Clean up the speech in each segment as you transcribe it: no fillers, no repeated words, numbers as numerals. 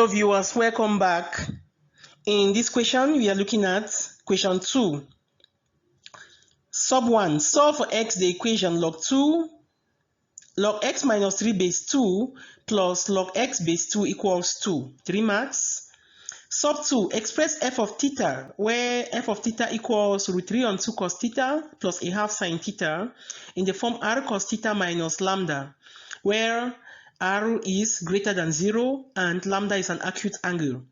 Hello viewers, welcome back. In this question, we are looking at question 2. Sub 1. Solve for x the equation log x minus 3 base 2 plus log x base 2 equals 2. 3 marks. Sub 2. Express f of theta, where f of theta equals root 3 on 2 cos theta plus a half sine theta in the form r cos theta minus lambda, where r is greater than 0 and lambda is an acute angle.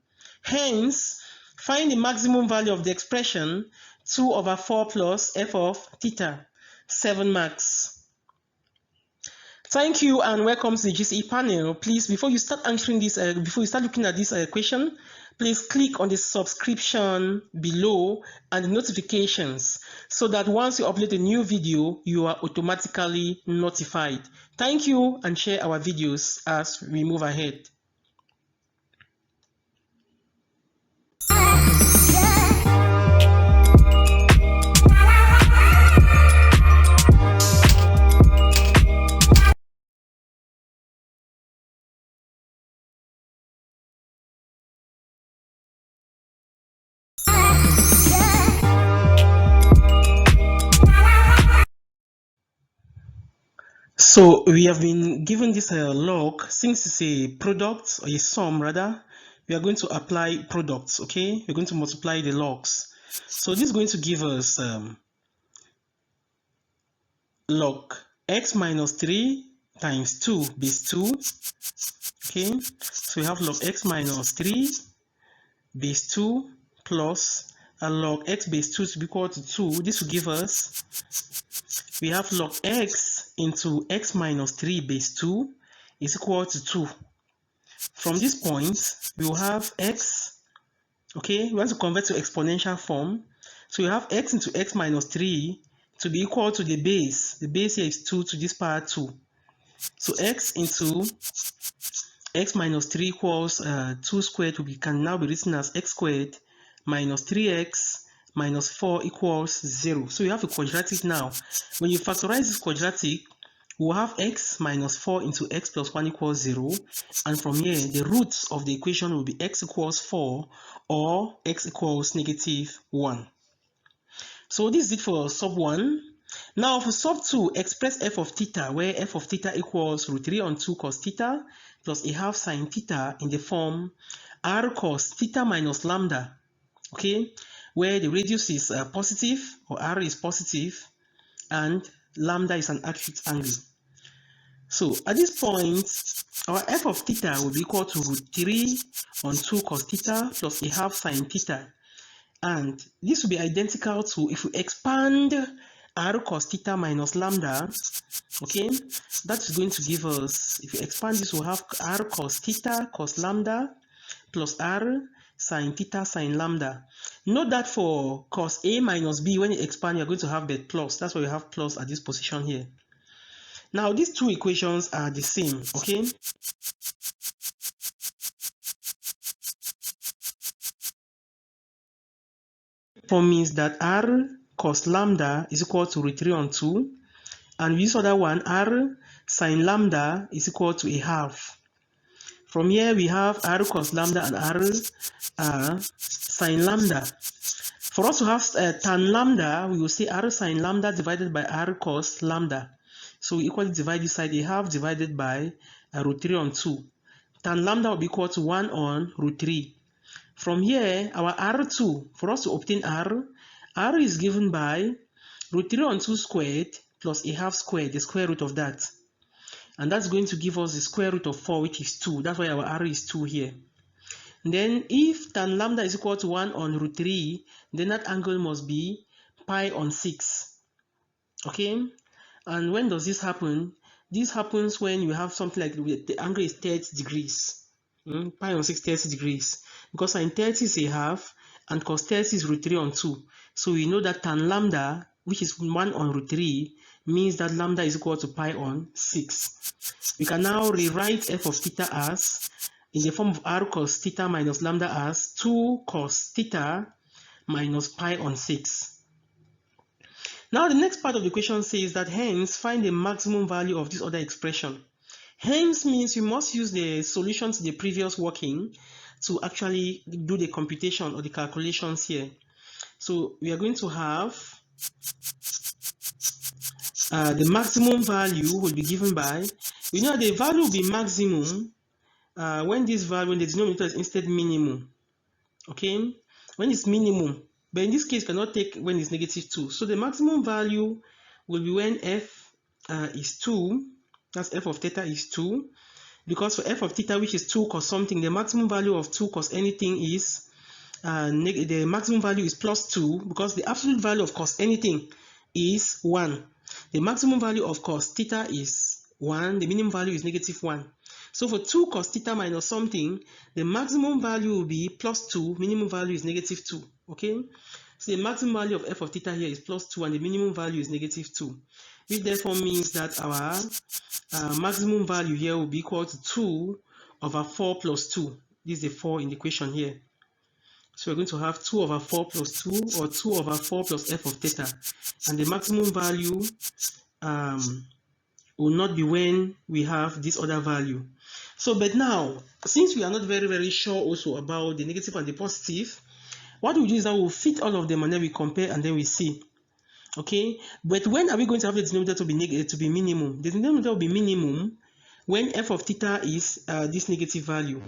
Hence, find the maximum value of the expression 2/4 plus f of theta. 7 marks. Thank you and welcome to the GCE panel. Please, before you start answering this, before you start looking at this question, please click on the subscription below and the notifications so that once you upload a new video, you are automatically notified. Thank you and share our videos as we move ahead. So we have been given this log. Since it's a product or a sum rather, we are going to apply products. Okay, we're going to multiply the logs. So this is going to give us log x minus 3 times 2 base 2. Okay, so we have log x minus 3 base 2 plus log x base 2 to be equal to 2. This will give us, we have log x into x minus 3 base 2 is equal to 2. From this point, we will have x, okay, we want to convert to exponential form. So we have x into x minus 3 to be equal to the base. The base here is 2 to this power 2. So x into x minus 3 equals 2 squared, can now be written as x squared minus 3x minus 4 equals 0. So you have a quadratic now. When you factorize this quadratic, we'll have x minus 4 into x plus 1 equals 0. And from here, the roots of the equation will be x equals 4 or x equals negative 1. So this is it for sub 1. Now for sub 2, express f of theta, where f of theta equals root 3 on 2 cos theta plus a half sine theta in the form r cos theta minus lambda. Okay, where the radius is positive, or r is positive, and lambda is an acute angle. So at this point, our f of theta will be equal to root 3 on 2 cos theta plus a half sine theta. And this will be identical to if we expand r cos theta minus lambda. Okay, that is going to give us, if we expand this, we'll have r cos theta cos lambda plus r sine theta sine lambda. Note that for cos A minus B, when you expand, you're going to have that plus. That's why you have plus at this position here. Now, these two equations are the same, okay? Form means that r cos lambda is equal to root 3 on 2. And this other one, r sine lambda is equal to a half. From here, we have r cos lambda and r sine lambda. For us to have tan lambda, we will say r sine lambda divided by r cos lambda. So we equally divide this side, a half divided by root 3 on 2. Tan lambda will be equal to 1 on root 3. From here, our r2, for us to obtain r is given by root 3 on 2 squared plus a half squared, the square root of that. And that's going to give us the square root of 4, which is 2. That's why our r is 2 here. And then if tan lambda is equal to 1 on root 3, then that angle must be pi on 6. Okay? And when does this happen? This happens when you have something like the angle is 30 degrees. Pi on 6, 30 degrees. Because sin 30 is a half and cos 30 is root 3 on 2. So we know that tan lambda, which is 1 on root 3, means that lambda is equal to pi on 6. We can now rewrite f of theta as, in the form of r cos theta minus lambda as 2 cos theta minus pi on 6. Now the next part of the equation says that hence find the maximum value of this other expression. Hence means we must use the solution to the previous working to actually do the computation or the calculations here. So we are going to have the maximum value will be given by, we know the value will be maximum when this value, when the denominator is instead minimum. Okay, when it's minimum, but in this case cannot take when it's -2. So the maximum value will be when f is 2, that's f of theta is 2, because for f of theta, which is 2 cos something, the maximum value of 2 cos anything is the maximum value is +2, because the absolute value of cos anything is 1. The maximum value of cos theta is 1, the minimum value is -1. So for 2 cos theta minus something, the maximum value will be +2, minimum value is -2. Okay, so the maximum value of f of theta here is +2 and the minimum value is -2, which therefore means that our maximum value here will be equal to 2 over 4 plus 2. This is the 4 in the equation here. So we're going to have 2 over 4 plus 2, or 2 over 4 plus f of theta. And the maximum value will not be when we have this other value. So, but now, since we are not very sure also about the negative and the positive, what we do is that we'll fit all of them and then we compare and then we see. Okay, but when are we going to have the denominator to be minimum? The denominator will be minimum when f of theta is this negative value.